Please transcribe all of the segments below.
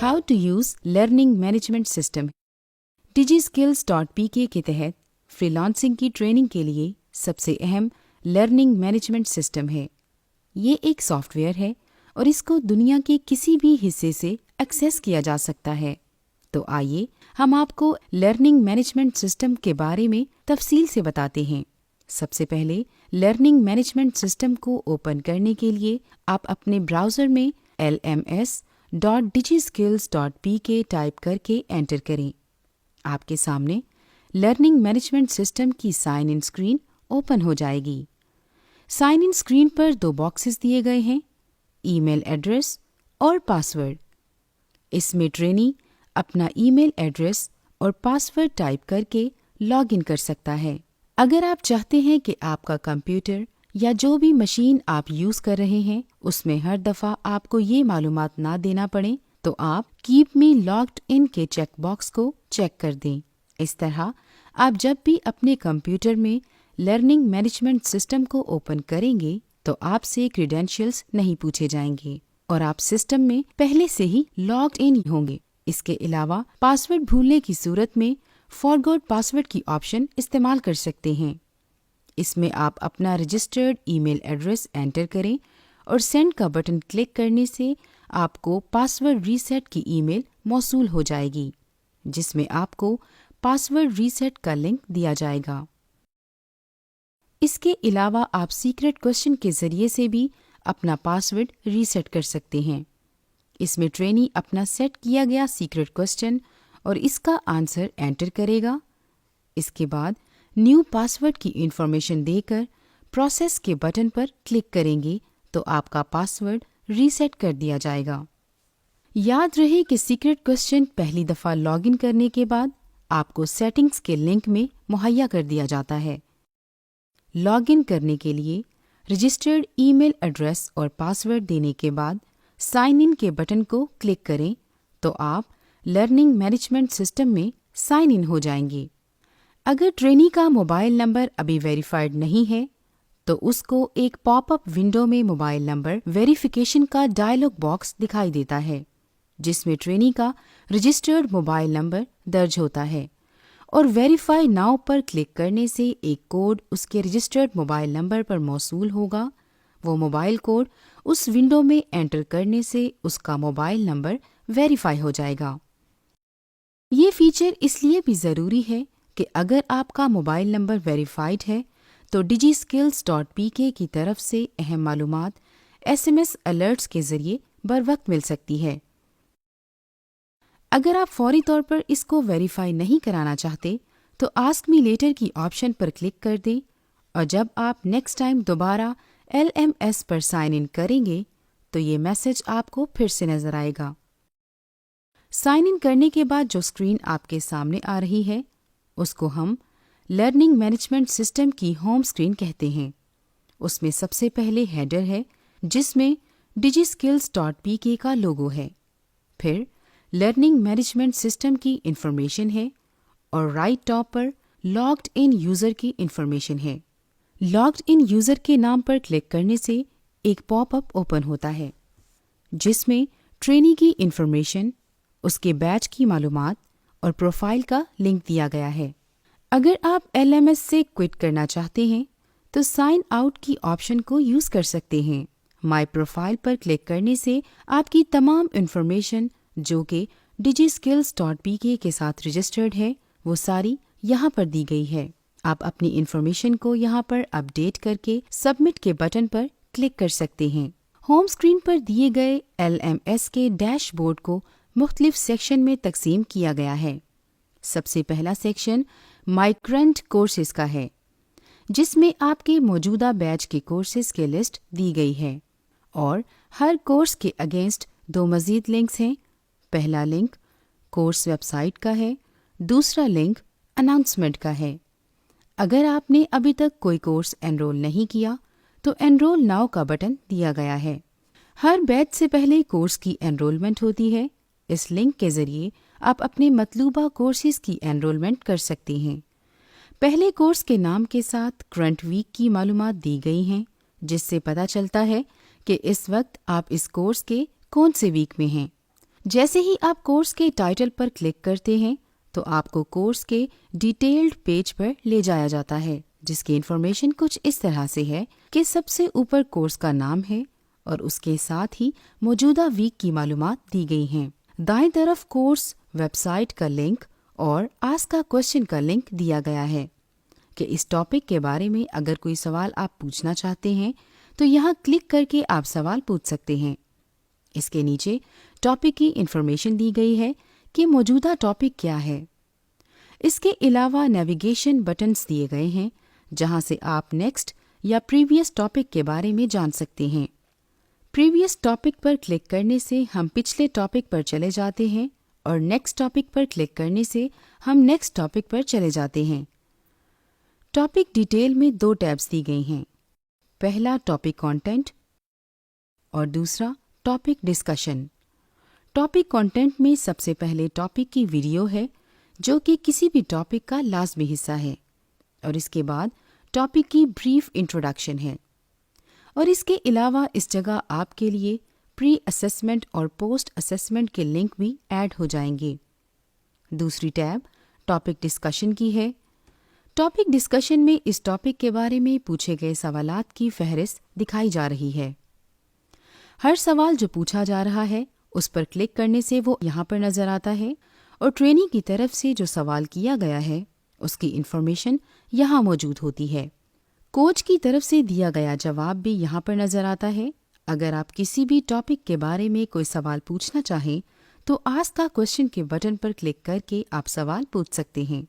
How to use learning management system. DigiSkills.pk کے تحت free lancing کی ٹریننگ کے لیے سب سے اہم لرننگ مینجمنٹ سسٹم ہے۔ یہ ایک سافٹ ویئر ہے اور اس کو دنیا کے کسی بھی حصے سے ایکسیس کیا جا سکتا ہے۔ تو آئیے ہم آپ کو لرننگ مینجمنٹ سسٹم کے بارے میں تفصیل سے بتاتے ہیں۔ سب سے پہلے لرننگ مینجمنٹ سسٹم کو اوپن کرنے کے لیے آپ اپنے براؤزر میں lms.digiskills.pk ٹائپ کر کے انٹر کریں۔ آپ کے سامنے لرننگ مینجمنٹ سسٹم کی سائن ان اسکرین اوپن ہو جائے گی۔ سائن ان اسکرین پر 2 باکسز دیے گئے ہیں، ای میل ایڈریس اور پاسورڈ۔ اس میں ٹرینی اپنا ای میل ایڈریس اور پاسورڈ ٹائپ کر کے لاگ ان کر سکتا ہے۔ اگر آپ چاہتے ہیں کہ آپ کا کمپیوٹر یا جو بھی مشین آپ یوز کر رہے ہیں اس میں ہر دفعہ آپ کو یہ معلومات نہ دینا پڑے تو آپ کیپ می لاگڈ ان کے چیک باکس کو چیک کر دیں۔ اس طرح آپ جب بھی اپنے کمپیوٹر میں لرننگ مینجمنٹ سسٹم کو اوپن کریں گے تو آپ سے کریڈینشیلز نہیں پوچھے جائیں گے اور آپ سسٹم میں پہلے سے ہی لاگڈ ان ہوں گے۔ اس کے علاوہ پاسورڈ بھولنے کی صورت میں فارگوٹ پاسورڈ کی آپشن استعمال کر سکتے ہیں۔ اس میں آپ اپنا رجسٹرڈ ای میل ایڈریس انٹر کریں اور سینڈ کا بٹن کلک کرنے سے آپ کو پاسورڈ ریسیٹ کی ای میل موصول ہو جائے گی، جس میں آپ کو پاسورڈ ریسیٹ کا لنک دیا جائے گا۔ اس کے علاوہ آپ سیکرٹ کوسچن کے ذریعے سے بھی اپنا پاسورڈ ریسیٹ کر سکتے ہیں۔ اس میں ٹرینی اپنا سیٹ کیا گیا سیکرٹ کوسچن اور اس کا آنسر انٹر کرے گا۔ اس کے بعد نیو پاسورڈ کی انفارمیشن دے کر پروسیس کے بٹن پر کلک کریں گے تو آپ کا پاسورڈ ریسیٹ کر دیا جائے گا۔ یاد رہے کہ سیکرٹ کوسچن پہلی دفعہ لاگ ان کرنے کے بعد آپ کو سیٹنگز کے لنک میں مہیا کر دیا جاتا ہے۔ لاگ ان کرنے کے لیے رجسٹرڈ ای میل ایڈریس اور پاسورڈ دینے کے بعد سائن ان کے بٹن کو کلک کریں تو آپ لرننگ مینجمنٹ سسٹم میں سائن ان ہو جائیں گے۔ اگر ٹرینی کا موبائل نمبر ابھی ویریفائڈ نہیں ہے تو اس کو ایک پاپ اپ ونڈو میں موبائل نمبر ویریفیکیشن کا ڈائلاگ باکس دکھائی دیتا ہے، جس میں ٹرینی کا رجسٹرڈ موبائل نمبر درج ہوتا ہے، اور ویریفائی ناؤ پر کلک کرنے سے ایک کوڈ اس کے رجسٹرڈ موبائل نمبر پر موصول ہوگا۔ وہ موبائل کوڈ اس ونڈو میں انٹر کرنے سے اس کا موبائل نمبر ویریفائی ہو جائے گا۔ یہ فیچر اس لیے بھی ضروری ہے کہ اگر آپ کا موبائل نمبر ویریفائڈ ہے تو DigiSkills.pk کی طرف سے اہم معلومات SMS الرٹس کے ذریعے بروقت مل سکتی ہے۔ اگر آپ فوری طور پر اس کو ویریفائی نہیں کرانا چاہتے تو آسک می لیٹر کی آپشن پر کلک کر دیں، اور جب آپ نیکسٹ ٹائم دوبارہ LMS پر سائن ان کریں گے تو یہ میسج آپ کو پھر سے نظر آئے گا۔ سائن ان کرنے کے بعد جو اسکرین آپ کے سامنے آ رہی ہے اس کو ہم لرننگ مینجمنٹ سسٹم کی ہوم اسکرین کہتے ہیں۔ اس میں سب سے پہلے ہیڈر ہے جس میں DigiSkills.pk کا لوگو ہے، پھر لرننگ مینجمنٹ سسٹم کی انفارمیشن ہے اور right top per logged in user کی انفارمیشن ہے۔ لاگڈ ان یوزر کے نام پر کلک کرنے سے ایک پاپ اپ اوپن ہوتا ہے جس میں ٹرینی کی انفارمیشن، اس کے بیچ کی معلومات اور پروفائل کا لنک دیا گیا ہے۔ اگر آپ LMS سے کوئٹ کرنا چاہتے ہیں تو سائن آؤٹ کی آپشن کو یوز کر سکتے ہیں۔ مائی پروفائل پر کلک کرنے سے آپ کی تمام انفارمیشن جو کہ DigiSkills.pk کے ساتھ رجسٹرڈ ہے وہ ساری یہاں پر دی گئی ہے۔ آپ اپنی انفارمیشن کو یہاں پر اپ ڈیٹ کر کے سبمٹ کے بٹن پر کلک کر سکتے ہیں۔ ہوم اسکرین پر دیے گئے LMS کے ڈیش بورڈ کو مختلف سیکشن میں تقسیم کیا گیا ہے۔ سب سے پہلا سیکشن مائی کرنٹ کورسز کا ہے، جس میں آپ کے موجودہ بیچ کے کورسز کی لسٹ دی گئی ہے، اور ہر کورس کے اگینسٹ 2 مزید لنکس ہیں۔ پہلا لنک کورس ویب سائٹ کا ہے، دوسرا لنک اناؤنسمنٹ کا ہے۔ اگر آپ نے ابھی تک کوئی کورس انرول نہیں کیا تو انرول ناؤ کا بٹن دیا گیا ہے۔ ہر بیچ سے پہلے کورس کی انرولمنٹ ہوتی ہے۔ اس لنک کے ذریعے آپ اپنے مطلوبہ کورسز کی انرولمنٹ کر سکتے ہیں۔ پہلے کورس کے نام کے ساتھ کرنٹ ویک کی معلومات دی گئی ہیں، جس سے پتہ چلتا ہے کہ اس وقت آپ اس کورس کے کون سے ویک میں ہیں۔ جیسے ہی آپ کورس کے ٹائٹل پر کلک کرتے ہیں تو آپ کو کورس کے ڈیٹیلڈ پیج پر لے جایا جاتا ہے، جس کی انفارمیشن کچھ اس طرح سے ہے کہ سب سے اوپر کورس کا نام ہے اور اس کے ساتھ ہی موجودہ ویک کی معلومات دی گئی ہیں۔ دائیں طرف کورس ویب سائٹ کا لنک اور آسک اے کوسچن کا لنک دیا گیا ہے کہ اس ٹاپک کے بارے میں اگر کوئی سوال آپ پوچھنا چاہتے ہیں تو یہاں کلک کر کے آپ سوال پوچھ سکتے ہیں۔ اس کے نیچے ٹاپک کی انفارمیشن دی گئی ہے کہ موجودہ ٹاپک کیا ہے۔ اس کے علاوہ نیویگیشن بٹنز دیے گئے ہیں جہاں سے آپ نیکسٹ یا پریویس ٹاپک کے بارے میں جان سکتے ہیں۔ پریویس ٹاپک پر کلک کرنے سے ہم پچھلے ٹاپک پر چلے جاتے ہیں اور نیکسٹ ٹاپک پر کلک کرنے سے ہم نیکسٹ ٹاپک پر چلے جاتے ہیں۔ ٹاپک ڈیٹیل میں 2 ٹیبز دی گئی ہیں، پہلا ٹاپک کانٹینٹ اور دوسرا ٹاپک ڈسکشن۔ ٹاپک کانٹینٹ میں سب سے پہلے ٹاپک کی ویڈیو ہے جو کہ کسی بھی ٹاپک کا لازمی حصہ ہے، اور اس کے بعد ٹاپک کی بریف انٹروڈکشن ہے، اور اس کے علاوہ اس جگہ آپ کے لیے پری اسسمنٹ اور پوسٹ اسسمنٹ کے لنک بھی ایڈ ہو جائیں گے۔ دوسری ٹیب ٹاپک ڈسکشن کی ہے۔ ٹاپک ڈسکشن میں اس ٹاپک کے بارے میں پوچھے گئے سوالات کی فہرست دکھائی جا رہی ہے۔ ہر سوال جو پوچھا جا رہا ہے اس پر کلک کرنے سے وہ یہاں پر نظر آتا ہے، اور ٹرینی کی طرف سے جو سوال کیا گیا ہے اس کی انفارمیشن یہاں موجود ہوتی ہے۔ کوچ کی طرف سے دیا گیا جواب بھی یہاں پر نظر آتا ہے۔ اگر آپ کسی بھی ٹاپک کے بارے میں کوئی سوال پوچھنا چاہیں تو آسک اے کوسچن کے بٹن پر کلک کر کے آپ سوال پوچھ سکتے ہیں۔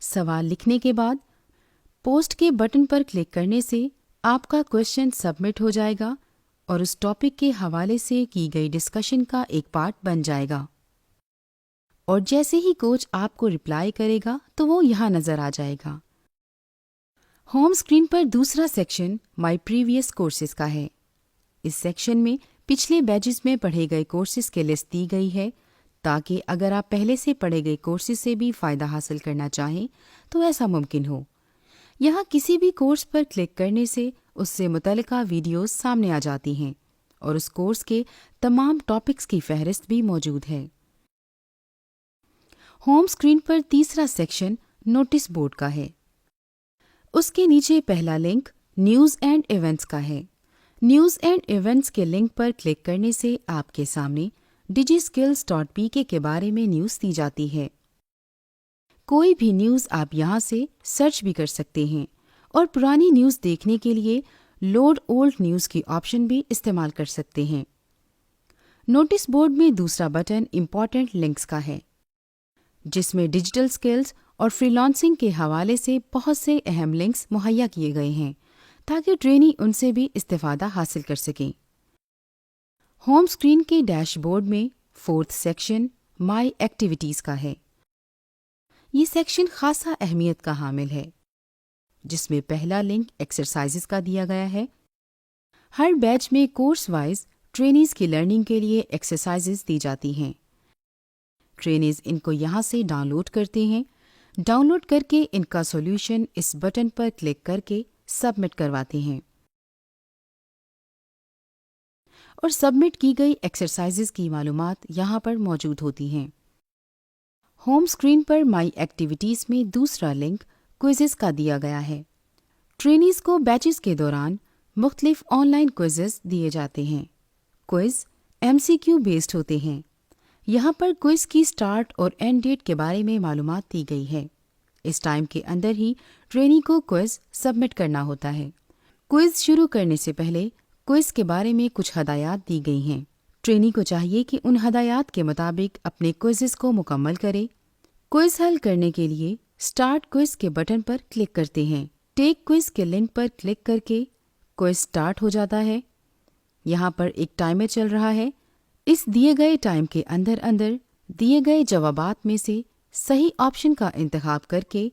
سوال لکھنے کے بعد پوسٹ کے بٹن پر کلک کرنے سے آپ کا کوسچن سبمٹ ہو جائے گا اور اس ٹاپک کے حوالے سے کی گئی ڈسکشن کا ایک پارٹ بن جائے گا، اور جیسے ہی کوچ آپ کو رپلائی کرے گا تو وہ یہاں نظر آ جائے گا۔ ہوم اسکرین پر دوسرا سیکشن مائی پریویس کورسز کا ہے۔ اس سیکشن میں پچھلے بیچز میں پڑھے گئے کورسز کی لسٹ دی گئی ہے تاکہ اگر آپ پہلے سے پڑھے گئے کورسز سے بھی فائدہ حاصل کرنا چاہیں تو ایسا ممکن ہو۔ یہاں کسی بھی کورس پر کلک کرنے سے اس سے متعلقہ ویڈیوز سامنے آ جاتی ہیں اور اس کورس کے تمام ٹاپکس کی فہرست بھی موجود ہے۔ ہوم اسکرین پر تیسرا سیکشن نوٹس بورڈ کا ہے۔ اس کے نیچے پہلا لنک نیوز اینڈ ایونٹس کا ہے۔ نیوز اینڈ ایونٹس کے لنک پر کلک کرنے سے آپ کے سامنے DigiSkills.pk کے بارے میں نیوز دی جاتی ہے۔ کوئی بھی نیوز آپ یہاں سے سرچ بھی کر سکتے ہیں اور پرانی نیوز دیکھنے کے لیے لوڈ اولڈ نیوز کی آپشن بھی استعمال کر سکتے ہیں۔ نوٹس بورڈ میں دوسرا بٹن امپورٹنٹ لنکس کا ہے، جس میں ڈیجیٹل سکلز اور فری لانسنگ کے حوالے سے بہت سے اہم لنکس مہیا کیے گئے ہیں تاکہ ٹرینی ان سے بھی استفادہ حاصل کر سکیں۔ ہوم اسکرین کے ڈیش بورڈ میں 4تھ سیکشن مائی ایکٹیویٹیز کا ہے۔ یہ سیکشن خاصا اہمیت کا حامل ہے، جس میں پہلا لنک ایکسرسائزز کا دیا گیا ہے۔ ہر بیچ میں کورس وائز ٹرینیز کی لرننگ کے لیے ایکسرسائزز دی جاتی ہیں۔ ٹرینیز ان کو یہاں سے ڈاؤن لوڈ کرتے ہیں۔ ڈاؤن لوڈ کر کے ان کا سولوشن اس بٹن پر کلک کر کے سبمٹ کرواتے ہیں، اور سبمٹ کی گئی ایکسرسائزز کی معلومات یہاں پر موجود ہوتی ہیں۔ ہوم اسکرین پر مائی ایکٹیویٹیز میں دوسرا لنک کوئزز کا دیا گیا ہے۔ ٹرینیز کو بیچز کے دوران مختلف آن لائن کوئزز دیے جاتے ہیں۔ کوئز MCQ بیسڈ ہوتے ہیں۔ یہاں پر کوئز کی سٹارٹ اور اینڈ ڈیٹ کے بارے میں معلومات دی گئی ہے۔ اس ٹائم کے اندر ہی ٹرینی کو کوئز سبمٹ کرنا ہوتا ہے۔ کوئز شروع کرنے سے پہلے کوئز کے بارے میں کچھ ہدایات دی گئی ہیں۔ ٹرینی کو چاہیے کہ ان ہدایات کے مطابق اپنے کوئزز کو مکمل کرے۔ کوئز حل کرنے کے لیے سٹارٹ کوئز کے بٹن پر کلک کرتے ہیں۔ ٹیک کوئز کے لنک پر کلک کر کے کوئز سٹارٹ ہو جاتا ہے۔ یہاں پر ایک ٹائمر چل رہا ہے۔ اس دیے گئے ٹائم کے اندر دیے گئے جوابات میں سے صحیح آپشن کا انتخاب کر کے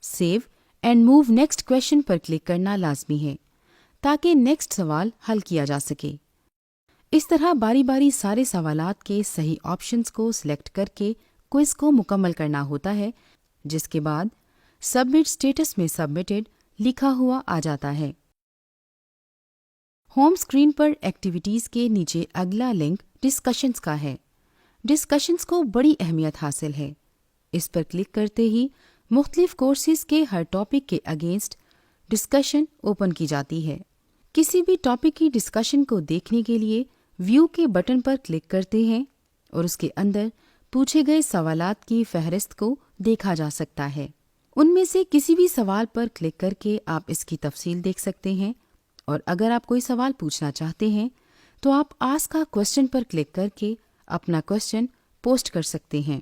save and move next question per click کرنا لازمی ہے تاکہ نیکسٹ سوال حل کیا جا سکے۔ اس طرح باری باری سارے سوالات کے صحیح آپشنز کو سلیکٹ کر کے کوئز کو مکمل کرنا ہوتا ہے، جس کے بعد سبمٹ اسٹیٹس میں سبمٹڈ لکھا ہوا آ جاتا ہے۔ ہوم اسکرین پر ایکٹیویٹیز کے نیچے اگلا لنک ڈسکشنز کا ہے۔ ڈسکشنز کو بڑی اہمیت حاصل ہے۔ اس پر کلک کرتے ہی مختلف کورسز کے ہر ٹاپک کے اگینسٹ ڈسکشن اوپن کی جاتی ہے۔ کسی بھی ٹاپک کی ڈسکشن کو دیکھنے کے لیے ویو کے بٹن پر کلک کرتے ہیں اور اس کے اندر پوچھے گئے سوالات کی فہرست کو دیکھا جا سکتا ہے۔ ان میں سے کسی بھی سوال پر کلک کر کے آپ اس کی تفصیل دیکھ سکتے ہیں، اور اگر آپ کوئی سوال پوچھنا چاہتے ہیں تو آپ ask a question per click کر کے اپنا کوسچن پوسٹ کر سکتے ہیں۔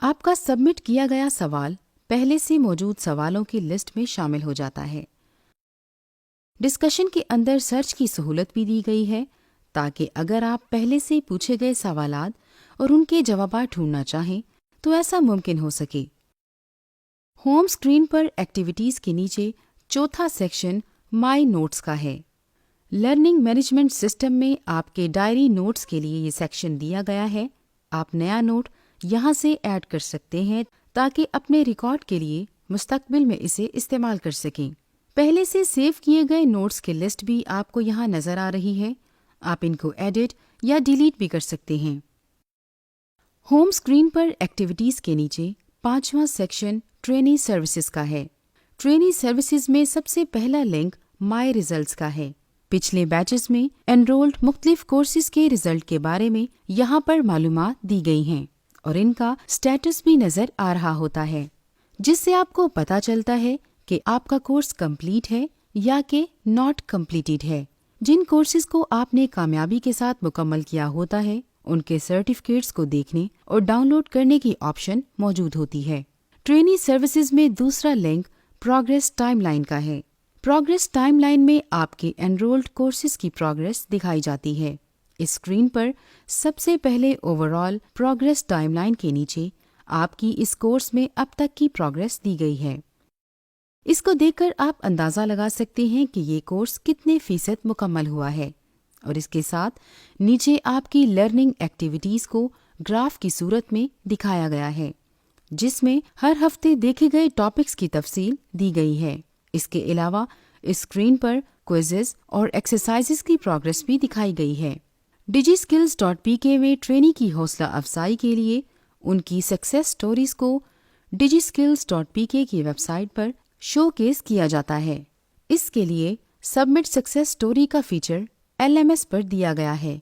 آپ کا سبمٹ کیا گیا سوال پہلے سے موجود سوالوں کی لسٹ میں شامل ہو جاتا ہے۔ ڈسکشن کے اندر سرچ کی سہولت بھی دی گئی ہے تاکہ اگر آپ پہلے سے پوچھے گئے سوالات اور ان کے جوابات ڈھونڈنا چاہیں تو ایسا ممکن ہو سکے۔ ہوم اسکرین پر ایکٹیویٹیز کے نیچے چوتھا سیکشن مائی نوٹس کا ہے۔ لرننگ مینجمنٹ سسٹم میں آپ کے ڈائری نوٹس کے لیے یہ سیکشن دیا گیا ہے۔ آپ نیا نوٹ یہاں سے ایڈ کر سکتے ہیں تاکہ اپنے ریکارڈ کے لیے مستقبل میں اسے استعمال کر سکیں۔ پہلے سے سیو کیے گئے نوٹس کی لسٹ بھی آپ کو یہاں نظر آ رہی ہے۔ آپ ان کو ایڈٹ یا ڈیلیٹ بھی کر سکتے ہیں۔ ہوم اسکرین پر ایکٹیویٹیز کے نیچے پانچواں سیکشن ٹریننگ سروسز کا ہے۔ ٹریننگ سروسز میں سب سے پہلا لنک مائی ریزلٹس کا ہے۔ پچھلے بیچز میں انرولڈ مختلف کورسز کے ریزلٹ کے بارے میں یہاں پر معلومات دی گئی ہیں اور ان کا سٹیٹس بھی نظر آ رہا ہوتا ہے، جس سے آپ کو پتہ چلتا ہے کہ آپ کا کورس کمپلیٹ ہے یا کہ ناٹ کمپلیٹڈ ہے۔ جن کورسز کو آپ نے کامیابی کے ساتھ مکمل کیا ہوتا ہے ان کے سرٹیفکیٹس کو دیکھنے اور ڈاؤن لوڈ کرنے کی آپشن موجود ہوتی ہے۔ ٹریننگ سروسز میں دوسرا لنک پروگریس ٹائم لائن کا ہے۔ پروگریس ٹائم لائن میں آپ کے انرولڈ کورسز کی پروگریس دکھائی جاتی ہے۔ اس اسکرین پر سب سے پہلے over all progress time line کے نیچے آپ کی اس کورس میں اب تک کی پروگریس دی گئی ہے۔ اس کو دیکھ کر آپ اندازہ لگا سکتے ہیں کہ یہ کورس کتنے فیصد مکمل ہوا ہے، اور اس کے ساتھ نیچے آپ کی لرننگ ایکٹیویٹیز کو گراف کی صورت میں دکھایا گیا ہے، جس میں ہر ہفتے دیکھے گئے ٹاپکس کی تفصیل دی گئی ہے۔ اس کے علاوہ اس اسکرین پر کوئزز اور ایکسرسائزز کی پروگریس بھی دکھائی گئی ہے۔ DigiSkills.pk میں ٹرینی کی حوصلہ افزائی کے لیے ان کی سکسیس سٹوریز کو DigiSkills.pk کی ویب سائٹ پر شو کیس کیا جاتا ہے۔ اس کے لیے سبمٹ سکسیس سٹوری کا فیچر LMS پر دیا گیا ہے۔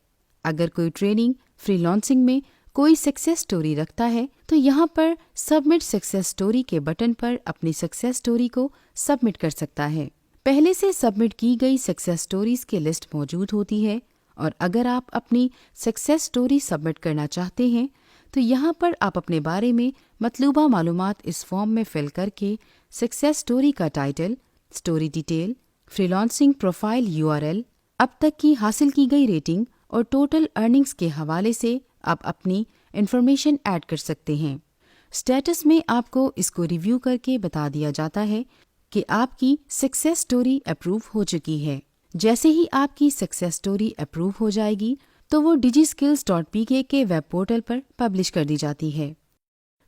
اگر کوئی ٹریننگ فری لانسنگ میں کوئی سکسیس سٹوری رکھتا ہے تو یہاں پر سبمٹ سکسیس سٹوری کے بٹن پر اپنی سکسیس سٹوری کو سبمٹ کر سکتا ہے۔ پہلے سے سبمٹ کی گئی سکسیس سٹوریز کی لسٹ موجود ہوتی ہے، اور اگر آپ اپنی سکسیس سٹوری سبمٹ کرنا چاہتے ہیں تو یہاں پر آپ اپنے بارے میں مطلوبہ معلومات اس فارم میں فل کر کے سکسیس سٹوری کا title, story detail, free lancing profile URL، اب تک کی حاصل کی گئی ریٹنگ اور ٹوٹل ارننگز کے حوالے سے آپ اپنی انفارمیشن ایڈ کر سکتے ہیں۔ سٹیٹس میں آپ کو اس کو ریویو کر کے بتا دیا جاتا ہے کہ آپ کی سکسیس سٹوری اپروو ہو چکی ہے۔ جیسے ہی آپ کی سکسیس سٹوری اپروو ہو جائے گی تو وہ DigiSkills.pk کے ویب پورٹل پر پبلش کر دی جاتی ہے۔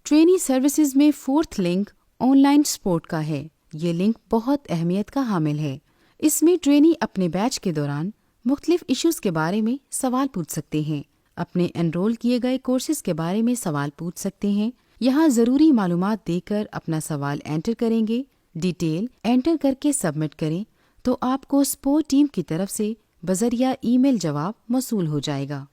ٹریننگ سروسز میں fourth link online support کا ہے۔ یہ لنک بہت اہمیت کا حامل ہے۔ اس میں ٹرینی اپنے بیچ کے دوران مختلف ایشوز کے بارے میں سوال پوچھ سکتے ہیں، اپنے انرول کیے گئے کورسز کے بارے میں سوال پوچھ سکتے ہیں، یہاں ضروری معلومات دے کر اپنا سوال انٹر کریں گے، ڈیٹیل انٹر کر کے سبمٹ کریں تو آپ کو سپورٹ ٹیم کی طرف سے بذریعہ ای میل جواب موصول ہو جائے گا۔